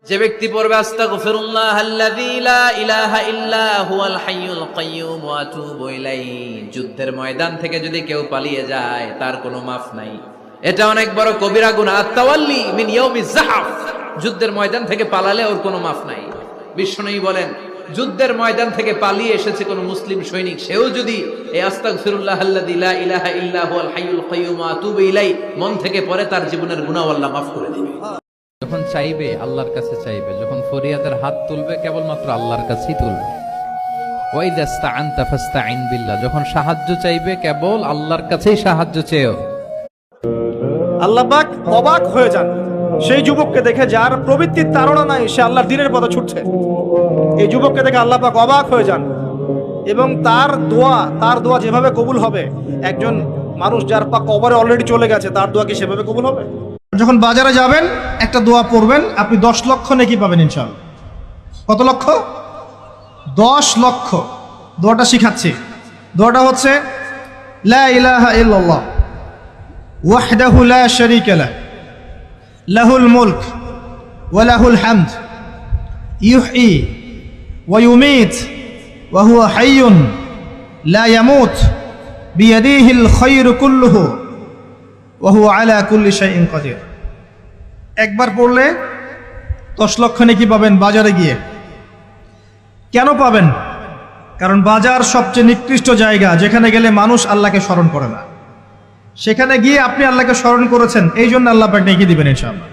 যে ব্যক্তি পড়বে আস্তাগফিরুল্লাহ আল্লাযী লা ইলাহা ইল্লা হুয়াল হাইয়ুল কাইয়্যুম ওয়া আতুবু ইলাইহি, যুদ্ধের ময়দান থেকে যদি কেউ পালিয়ে যায় তার কোনো মাফ নাই। এটা অনেক বড় কবিরা গুনাহ। আত-তাওয়াল্লি মিন ইয়াউমিজ যাহফ, যুদ্ধের ময়দান থেকে পালালে ওর কোনো মাফ নাই। বিশ্বনবী বলেন, যুদ্ধের ময়দান থেকে পালিয়ে এসেছে কোন মুসলিম সৈনিক, সেও যদি এই আস্তাগফিরুল্লাহ আল্লাযী লা ইলাহা ইল্লা হুয়াল হাইয়ুল কাইয়্যুম ওয়া আতুবু ইলাইহি মন থেকে পড়ে, তার জীবনের গুনাহ আল্লাহ মাফ করে দিবে। যখন চাইবে আল্লাহর কাছে চাইবে, যখন ফরিয়াদের হাত তুলবে কেবলমাত্র আল্লাহর কাছেই তুলবে। ওয়াইযা ইসতাআনতা ফাসতাঈন বিল্লাহ, যখন সাহায্য চাইবে কেবল আল্লাহর কাছেই সাহায্য চেয়েও। আল্লাহ পাক অবাক হয়ে যান সেই যুবককে দেখে যার প্রবৃত্তির তাড়না নাই, সে আল্লাহর দ্বীনের পথে ছুটছে। এই যুবককে দেখে আল্লাহ পাক অবাক হয়ে যান এবং তার দোয়া যেভাবে কবুল হবে, একজন মানুষ যার পাক কবরে অলরেডি চলে গেছে তার দোয়া কি সেভাবে কবুল হবে? যখন বাজারে যাবেন একটা দোয়া পড়বেন, আপনি 10 লক্ষ নেকি পাবেন ইনশাআল্লাহ। কত লক্ষ? 10 লক্ষ। দোয়াটা শিখাচ্ছি। দোয়াটা হচ্ছে লা ইলাহা ইল্লাল্লাহ ওয়াহদাহু লা শারীকা লাহ লাহুল মুলক ওয়া লাহুল হামদ ইউহয়ী ওয়া ইউমীত ওয়া হুয়া হাইয়্যুন লা ইয়ামুত বিয়াদিহিল খায়রু কুল্লুহু ওয়া হুয়া আলা কুল্লি শাইইন কাদির। একবার পড়লে 10 লক্ষ নেকি পাবেন বাজারে গিয়ে। কেন পাবেন? কারণ বাজার সবচেয়ে নিকৃষ্ট জায়গা, যেখানে গেলে মানুষ আল্লাহকে স্মরণ করে না। সেখানে গিয়ে আপনি আল্লাহকে স্মরণ করেছেন, এই জন্য আল্লাহ পাক নেকি দিবেন ইনশাআল্লাহ।